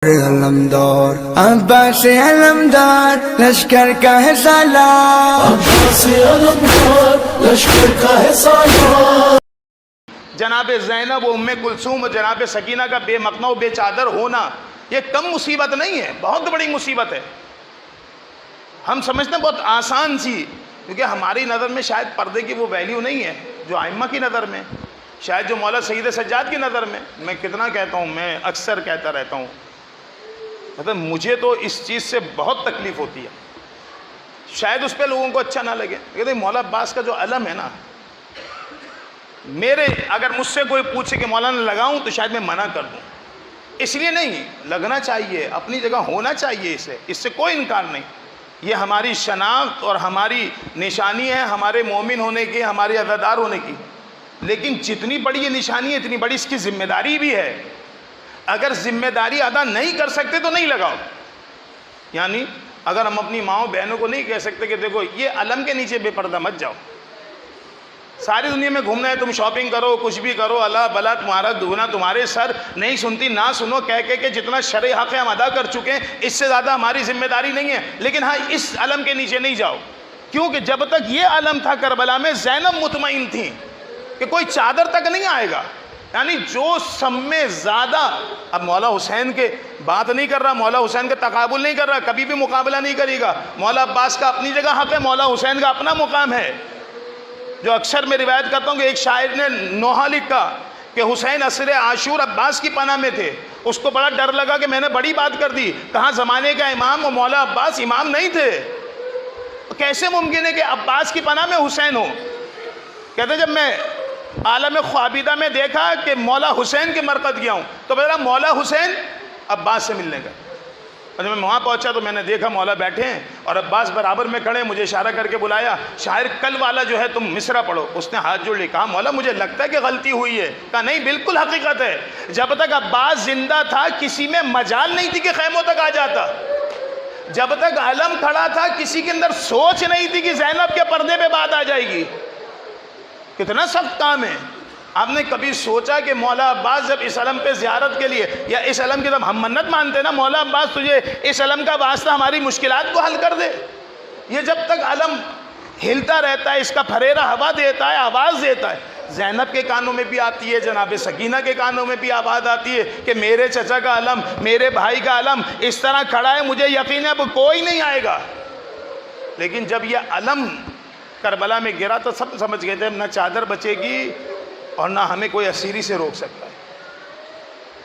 علمدار عباس علمدار لشکر کا ہے سالار، عباس علمدار لشکر کا ہے سالار۔ جناب زینب و ام کلثوم و جناب سکینہ کا بے مقنع و بے چادر ہونا یہ کم مصیبت نہیں ہے، بہت بڑی مصیبت ہے۔ ہم سمجھتے ہیں بہت آسان سی، کیونکہ ہماری نظر میں شاید پردے کی وہ ویلیو نہیں ہے جو ائمہ کی نظر میں، شاید جو مولا سید سجاد کی نظر میں۔ میں کتنا کہتا ہوں، میں اکثر کہتا رہتا ہوں، مجھے تو اس چیز سے بہت تکلیف ہوتی ہے، شاید اس پہ لوگوں کو اچھا نہ لگے، کہتے ہیں مولا عباس کا جو علم ہے نا، میرے اگر مجھ سے کوئی پوچھے کہ مولانا لگاؤں تو شاید میں منع کر دوں، اس لیے نہیں، لگنا چاہیے، اپنی جگہ ہونا چاہیے، اس سے کوئی انکار نہیں، یہ ہماری شناخت اور ہماری نشانی ہے ہمارے مومن ہونے کی، ہمارے عزادار ہونے کی۔ لیکن جتنی بڑی یہ نشانی ہے اتنی بڑی اس کی ذمہ داری بھی ہے۔ اگر ذمہ داری ادا نہیں کر سکتے تو نہیں لگاؤ۔ یعنی اگر ہم اپنی ماؤں بہنوں کو نہیں کہہ سکتے کہ دیکھو یہ علم کے نیچے بے پردہ مت جاؤ، ساری دنیا میں گھومنا ہے، تم شاپنگ کرو، کچھ بھی کرو، اللہ بلا تمہارا دگنا تمہارے سر، نہیں سنتی نہ سنو کہہ کہ جتنا شرع حق ہے ہم ادا کر چکے ہیں، اس سے زیادہ ہماری ذمہ داری نہیں ہے۔ لیکن ہاں اس علم کے نیچے نہیں جاؤ، کیونکہ جب تک یہ علم تھا کربلا میں زینب مطمئن تھی کہ کوئی چادر تک نہیں آئے گا۔ یعنی جو سب میں زیادہ، اب مولا حسین کے بات نہیں کر رہا، مولا حسین کا تقابل نہیں کر رہا، کبھی بھی مقابلہ نہیں کرے گا، مولا عباس کا اپنی جگہ حق ہے، مولا حسین کا اپنا مقام ہے۔ جو اکثر میں روایت کرتا ہوں کہ ایک شاعر نے نوحہ لکھا کہ حسین عصر عاشور عباس کی پناہ میں تھے، اس کو بڑا ڈر لگا کہ میں نے بڑی بات کر دی، کہاں زمانے کا امام و مولا عباس امام نہیں تھے، کیسے ممکن ہے کہ عباس کی پناہ میں حسین ہو؟ کہتے جب میں عالم خوابیدہ میں دیکھا کہ مولا حسین کے مرقد گیا ہوں تو میرا مولا حسین عباس سے ملنے گئے، اور جب میں وہاں پہنچا تو میں نے دیکھا مولا بیٹھے ہیں اور عباس برابر میں کھڑے، مجھے اشارہ کر کے بلایا، شاعر کل والا جو ہے تم مصرع پڑھو۔ اس نے ہاتھ جوڑ لے، کہا مولا مجھے لگتا ہے کہ غلطی ہوئی ہے، کہا نہیں بالکل حقیقت ہے، جب تک عباس زندہ تھا کسی میں مجال نہیں تھی کہ خیموں تک آ جاتا، جب تک علم کھڑا تھا کسی کے اندر سوچ نہیں تھی کہ زینب کے پردے پہ بات آ جائے گی۔ کتنا سخت کام ہے۔ آپ نے کبھی سوچا کہ مولا عباس جب اس علم پہ زیارت کے لیے، یا اس علم کی جب ہم منت مانتے ہیں نا، مولا عباس تجھے اس علم کا واسطہ ہماری مشکلات کو حل کر دے، یہ جب تک علم ہلتا رہتا ہے، اس کا پھریرا ہوا دیتا ہے، آواز دیتا ہے، زینب کے کانوں میں بھی آتی ہے، جناب سکینہ کے کانوں میں بھی آواز آتی ہے کہ میرے چچا کا علم، میرے بھائی کا علم اس طرح کھڑا ہے، مجھے یقین ہے اب کوئی نہیں آئے گا۔ لیکن جب یہ علم کربلا میں گرا تو سب سمجھ گئے تھے نہ چادر بچے گی اور نہ ہمیں کوئی اسیری سے روک سکتا ہے۔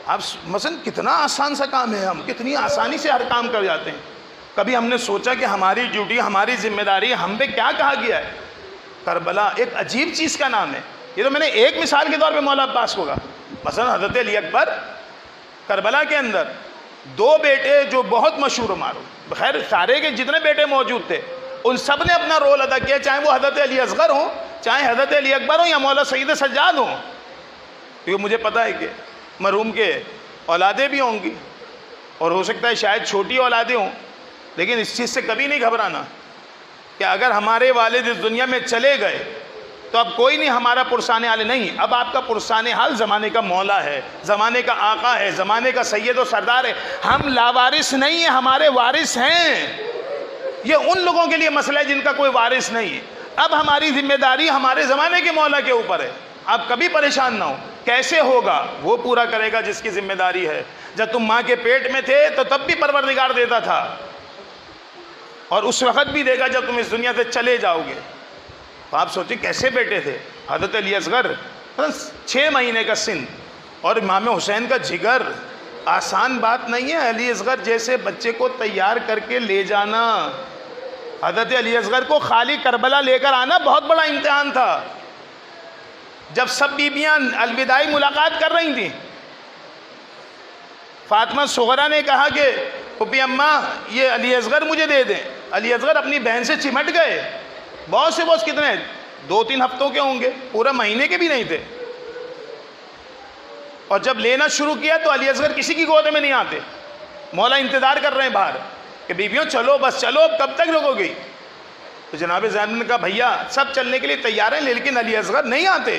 اب مثلا کتنا آسان سا کام ہے، ہم کتنی آسانی سے ہر کام کر جاتے ہیں۔ کبھی ہم نے سوچا کہ ہماری ڈیوٹی، ہماری ذمہ داری، ہم پہ کیا کہا گیا ہے؟ کربلا ایک عجیب چیز کا نام ہے۔ یہ تو میں نے ایک مثال کے طور پہ مولا عباس کو کہا، مثلا حضرت علی اکبر کربلا کے اندر دو بیٹے جو بہت مشہور و معروف، خیر سارے کے جتنے بیٹے موجود تھے ان سب نے اپنا رول ادا کیا، چاہے وہ حضرت علی اصغر ہوں، چاہے حضرت علی اکبر ہوں، یا مولا سید سجاد ہوں، کیونکہ مجھے پتہ ہے کہ مرحوم کے اولادیں بھی ہوں گی اور ہو سکتا ہے شاید چھوٹی اولادیں ہوں، لیکن اس چیز سے کبھی نہیں گھبرانا کہ اگر ہمارے والد اس دنیا میں چلے گئے تو اب کوئی نہیں ہمارا پرسان حال نہیں، اب آپ کا پرسان حال زمانے کا مولا ہے، زمانے کا آقا ہے، زمانے کا سید و سردار ہے، ہم لاوارث نہیں ہیں، ہمارے وارث ہیں۔ یہ ان لوگوں کے لیے مسئلہ ہے جن کا کوئی وارث نہیں ہے۔ اب ہماری ذمہ داری ہمارے زمانے کے مولا کے اوپر ہے، آپ کبھی پریشان نہ ہو، کیسے ہوگا وہ پورا کرے گا جس کی ذمہ داری ہے۔ جب تم ماں کے پیٹ میں تھے تو تب بھی پروردگار دیتا تھا، اور اس وقت بھی دے گا جب تم اس دنیا سے چلے جاؤ گے۔ تو آپ سوچیں کیسے بیٹے تھے حضرت علی اصغر، 6 مہینے کا سن، اور امام حسین کا جگر، آسان بات نہیں ہے علی اصغر جیسے بچے کو تیار کر کے لے جانا۔ حضرت علی اصغر کو خالی کربلا لے کر آنا بہت بڑا امتحان تھا۔ جب سب بیبیاں الوداعی ملاقات کر رہی تھیں، فاطمہ صغرا نے کہا کہ پھپھی اماں یہ علی اصغر مجھے دے دیں۔ علی اصغر اپنی بہن سے چمٹ گئے، بہت سے بہت کتنے 2-3 ہفتوں کے ہوں گے، پورا مہینے کے بھی نہیں تھے، اور جب لینا شروع کیا تو علی اصغر کسی کی گود میں نہیں آتے، مولا انتظار کر رہے ہیں باہر کہ بیویوں چلو بس چلو، اب کب تک روکو گی؟ تو جناب زینب نے کہا بھیا سب چلنے کے لیے تیار ہیں لیکن علی اصغر نہیں آتے۔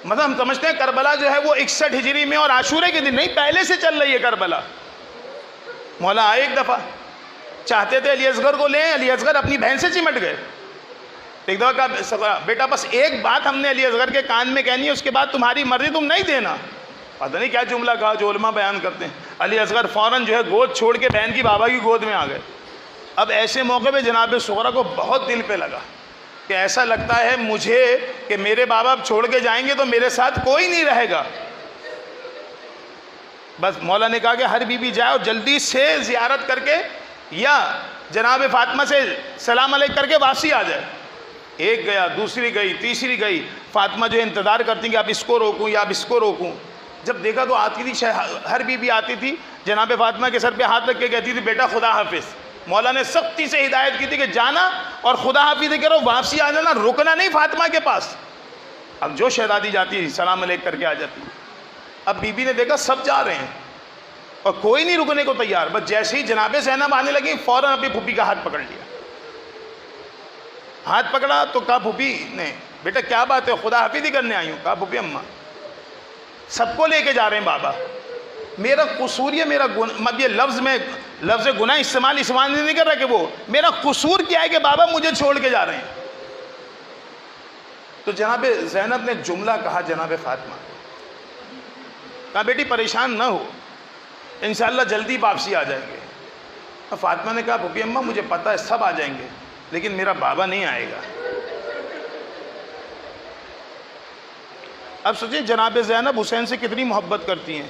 مطلب ہم سمجھتے ہیں کربلا جو ہے وہ 61 ہجری میں اور عاشورے کے دن نہیں، پہلے سے چل رہی ہے کربلا۔ مولا آئے ایک دفعہ, چاہتے تھے علی اصغر کو لیں, علی اصغر اپنی بہن سے چمٹ گئے. ایک دفعہ کہا بیٹا بس ایک بات ہم نے علی اصغر کے کان میں کہنی ہے, اس کے بعد تمہاری مرضی, تم نہیں دینا. پتہ نہیں کیا جملہ کہا جو علماء بیان کرتے ہیں. علی اصغر فوراً جو ہے گود چھوڑ کے بہن کی بابا کی گود میں آ گئے. اب ایسے موقع پہ جناب صغرا کو بہت دل پہ لگا کہ ایسا لگتا ہے مجھے کہ میرے بابا چھوڑ کے جائیں گے تو میرے ساتھ کوئی نہیں رہے گا. بس مولا نے کہا کہ ہر بیوی جائے اور جلدی سے زیارت کر کے یا جناب فاطمہ سے سلام علیک کر کے واپسی آ جائے. ایک گیا, دوسری گئی, تیسری گئی. فاطمہ جو انتظار کرتی کہ اب اس کو روکوں یا اب اس کو روکوں. جب دیکھا تو آتی تھی, ہر بیوی آتی تھی, جناب فاطمہ کے سر پہ ہاتھ رکھ کے کہتی تھی بیٹا خدا حافظ. مولا نے سختی سے ہدایت کی تھی کہ جانا اور خدا حافظ کرو, واپسی آ جانا, رکنا نہیں فاطمہ کے پاس. اب جو شہزادی جاتی سلام علیک کر کے آ جاتی. اب بی بی نے دیکھا سب جا رہے ہیں اور کوئی نہیں رکنے کو تیار. بس جیسے ہی جناب زینب آنے لگی فوراً اپنی پھوپھی کا ہاتھ پکڑ لیا. ہاتھ پکڑا تو کہا پھوپھی نے بیٹا کیا بات ہے, خدا حافظ ہی کرنے آئی ہوں. کہا پھوپھی اماں سب کو لے کے جا رہے ہیں بابا, میرا قصور یہ میرا مطلب یہ لفظ گناہ استعمال نہیں کر رہا کہ وہ میرا قصور کیا ہے کہ بابا مجھے چھوڑ کے جا رہے ہیں. تو جناب زینب نے جملہ کہا جناب فاطمہ, کہا بیٹی پریشان نہ ہو, انشاءاللہ جلدی واپسی آ جائیں گے. فاطمہ نے کہا پھوپھی اماں مجھے پتہ ہے سب آ جائیں گے لیکن میرا بابا نہیں آئے گا. اب سوچیں جناب زینب حسین سے کتنی محبت کرتی ہیں,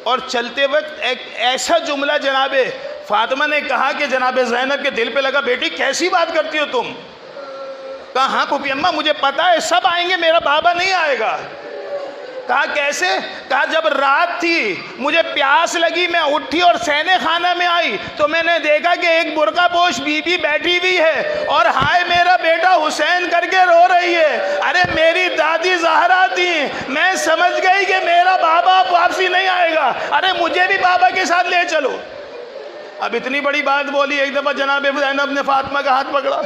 اور چلتے وقت ایک ایسا جملہ جناب فاطمہ نے کہا کہ جناب زینب کے دل پہ لگا, بیٹی کیسی بات کرتی ہو تم. کہا ہاں پھوپھی اماں مجھے پتا ہے سب آئیں گے, میرا بابا نہیں آئے گا. کہا کیسے؟ کہا جب رات تھی مجھے پیاس لگی, میں اٹھی اور سینے خانہ میں آئی تو میں نے دیکھا کہ ایک برقع پوش بی بی بیٹھی ہوئی ہے اور ہائے میرا بیٹا حسین کر کے رو رہی ہے. ارے میری دادی زہرا تھی, میں سمجھ گئی کہ میرا بابا واپسی نہیں آئے گا, ارے مجھے بھی بابا کے ساتھ لے چلو. اب اتنی بڑی بات بولی. ایک دفعہ جناب زینب نے فاطمہ کا ہاتھ پکڑا,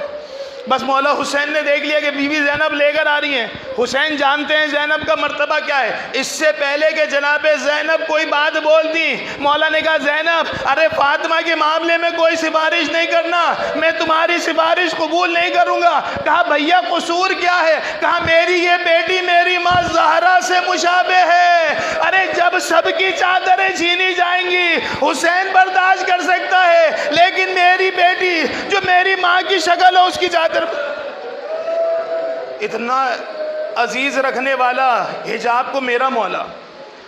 بس مولا حسین نے دیکھ لیا کہ بیوی زینب لے کر آ رہی ہیں. حسین جانتے ہیں زینب کا مرتبہ کیا ہے. اس سے پہلے کہ جناب زینب کوئی بات بول دی, مولا نے کہا زینب ارے فاطمہ کے معاملے میں کوئی سفارش نہیں کرنا, میں تمہاری سفارش قبول نہیں کروں گا. کہا بھیا قصور کیا ہے؟ کہا میری یہ بیٹی میری ماں زہرا سے مشابہ ہے. ارے جب سب کی چادریں چھینی جائیں گی حسین برداشت کر سکتا ہے, لیکن میری بیٹی جو میری ماں کی شکل ہے اس کی چادر اتنا عزیز رکھنے والا حجاب کو میرا مولا.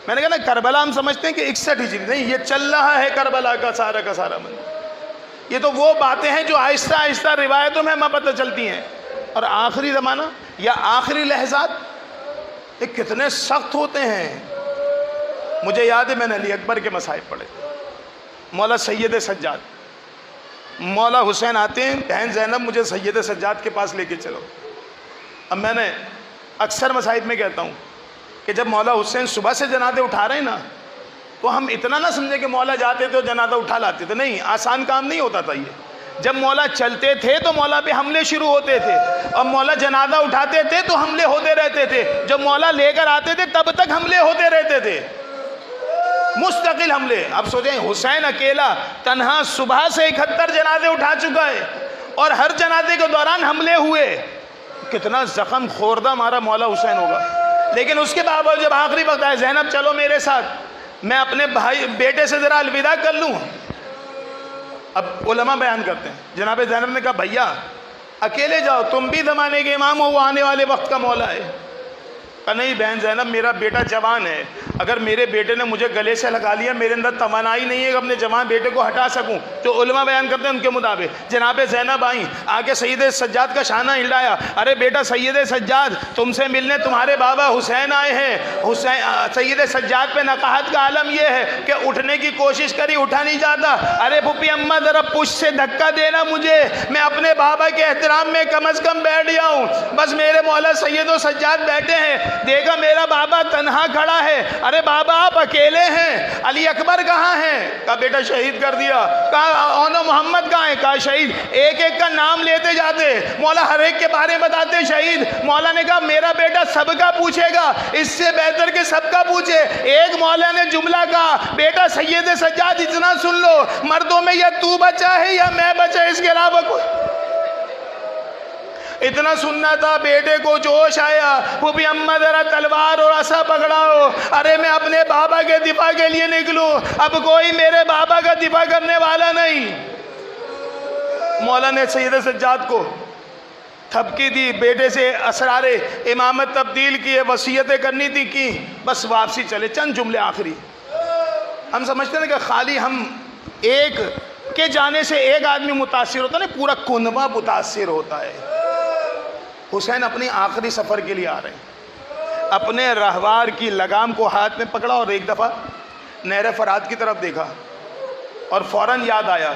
میں نے کہا نا کربلا ہم سمجھتے ہیں کہ 61 ہجری, نہیں یہ چل رہا ہے کربلا کا سارا من. یہ تو وہ باتیں ہیں جو آہستہ آہستہ روایتوں میں ہمیں پتہ چلتی ہیں. اور آخری زمانہ یا آخری لحظات یہ کتنے سخت ہوتے ہیں. مجھے یاد ہے میں نے علی اکبر کے مصائب پڑھے. مولا سید سجاد, مولا حسین آتے ہیں, بہن زینب مجھے سید سجاد کے پاس لے کے چلو. اب میں نے اکثر مصائب میں کہتا ہوں کہ جب مولا حسین صبح سے جنازے اٹھا رہے ہیں نا تو ہم اتنا نہ سمجھے کہ مولا جاتے تھے اور جنازہ اٹھا لاتے تھے. نہیں, آسان کام نہیں ہوتا تھا یہ. جب مولا چلتے تھے تو مولا پہ حملے شروع ہوتے تھے, اور مولا جنازہ اٹھاتے تھے تو حملے ہوتے رہتے تھے. جب مولا لے کر آتے تھے تب تک حملے ہوتے رہتے تھے, مستقل حملے. اب سوچیں حسین اکیلا تنہا صبح سے 71 جنازے اٹھا چکا ہے اور ہر جنازے کے دوران حملے ہوئے. کتنا زخم خوردہ ہمارا مولا حسین ہوگا. لیکن اس کے باوجود جب آخری وقت آئے, زینب چلو میرے ساتھ, میں اپنے بیٹے سے ذرا الوداع کر لوں. اب علماء بیان کرتے ہیں جناب زینب نے کہا بھیا اکیلے جاؤ, تم بھی زمانے کے امام ہو, وہ آنے والے وقت کا مولا ہے. کہا نہیں بہن زینب میرا بیٹا جوان ہے, اگر میرے بیٹے نے مجھے گلے سے لگا لیا, میرے اندر توانائی نہیں ہے کہ اپنے جوان بیٹے کو ہٹا سکوں. تو علماء بیان کرتے ہیں ان کے مطابق جناب زینب آئیں, آگے سید سجاد کا شانہ ہلایا. ارے بیٹا سید سجاد تم سے ملنے تمہارے بابا حسین آئے ہیں. سید سجاد پہ نقاہت کا عالم یہ ہے کہ اٹھنے کی کوشش کری, اٹھا نہیں جاتا. ارے پھوپھی اماں ذرا پشت سے دھکا دینا مجھے, میں اپنے بابا کے احترام میں کم از کم بیٹھ جاؤں. بس میرے مولا سید و سجاد بیٹھے ہیں, دیکھا میرا بابا تنہا کھڑا ہے. ارے بابا آپ اکیلے ہیں، علی اکبر کہاں ہیں؟ کہا بیٹا شہید کر دیا۔ کہا اون محمد کہاں ہے؟ کہا شہید۔ ایک ایک کا نام لیتے جاتے، مولا ہر ایک کے بارے میں بتاتے شہید۔ مولا نے کہا میرا بیٹا سب کا پوچھے گا، اس سے بہتر کہ سب کا پوچھے۔ ایک مولا نے جملہ کہا، بیٹا سید سجاد اتنا سن لو، مردوں میں یا تو بچا ہے یا میں بچا، اس کے علاوہ کوئی۔ اتنا سننا تھا، بیٹے کو جوش آیا، وہ بھی اماں ذرا تلوار اور عصا پکڑاؤ، ارے میں اپنے بابا کے دفاع کے لیے نکلوں، اب کوئی میرے بابا کا دفاع کرنے والا نہیں۔ مولا نے سید سجاد کو تھپکی دی، بیٹے سے اسرار امامت تبدیل کیے، وصیتیں کرنی تھی کی، بس واپسی چلے۔ چند جملے آخری، ہم سمجھتے ہیں کہ خالی ہم ایک کے جانے سے ایک آدمی متاثر ہوتا نہیں، پورا کنبہ متاثر ہوتا ہے۔ حسین اپنی آخری سفر کے لیے آ رہے ہیں، اپنے رہوار کی لگام کو ہاتھ میں پکڑا اور ایک دفعہ نہر فرات کی طرف دیکھا اور فوراً یاد آیا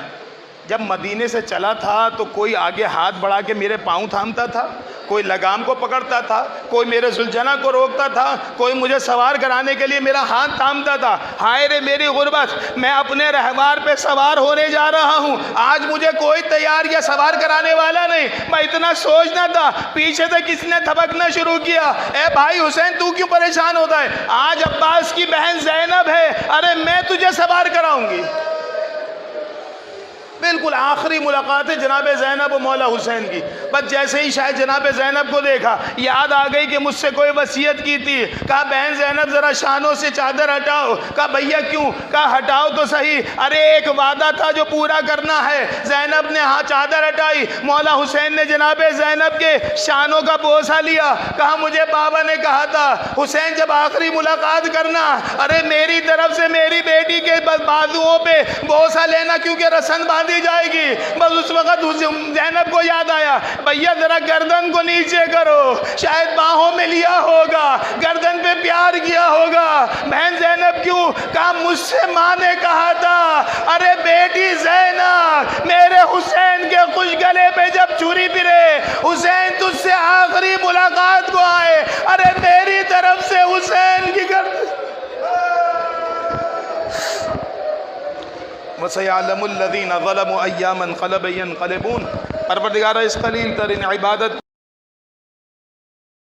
جب مدینے سے چلا تھا تو کوئی آگے ہاتھ بڑھا کے میرے پاؤں تھامتا تھا، کوئی لگام کو پکڑتا تھا، کوئی میرے زلجنہ کو روکتا تھا، کوئی مجھے سوار کرانے کے لیے میرا ہاتھ تھامتا تھا۔ ہائے رے میری غربت، میں اپنے رہوار پہ سوار ہونے جا رہا ہوں، آج مجھے کوئی تیار یا سوار کرانے والا نہیں۔ میں اتنا سوچنا تھا، پیچھے سے کس نے تھبکنا شروع کیا، اے بھائی حسین تو کیوں پریشان ہوتا ہے؟ آج عباس کی بہن زینب ہے، ارے میں تجھے سوار کراؤں گی۔ بالکل آخری ملاقات ہے جناب زینب و مولا حسین کی، بس جیسے ہی شاید جناب زینب کو دیکھا، یاد آ گئی کہ مجھ سے کوئی وصیت کی تھی۔ کہا بہن زینب ذرا شانوں سے چادر ہٹاؤ۔ کہا بھیا کیوں؟ کہا ہٹاؤ تو صحیح، ارے ایک وعدہ تھا جو پورا کرنا ہے۔ زینب نے ہاں چادر ہٹائی، مولا حسین نے جناب زینب کے شانوں کا بوسہ لیا، کہا مجھے بابا نے کہا تھا حسین جب آخری ملاقات کرنا، ارے میری طرف سے میری بیٹی کے بازوؤں پہ بوسہ لینا، کیونکہ رسن باندھی جائے گی۔ بس اس وقت زینب کو یاد آیا، بھیا ذرا گردن کو نیچے کرو، شاید باہوں میں لیا ہوگا، گردن پہ پیار کیا ہوگا۔ بہن زینب کیوں؟ کہا مجھ سے ماں نے کہا تھا، ارے بیٹی زینب میرے حسین کے خوش گلے پہ جب چھری پھرے، حسین تجھ سے آخری ملاقات کو آئے، ارے میری طرف سے حسین کی گردن۔ وَسَيَعْلَمُ الَّذِينَ ظَلَمُوا أَيَّامَ انْقَلَبَ يَنْقَلِبُونَ۔ پروردگارہ اس قلیل ترین عبادت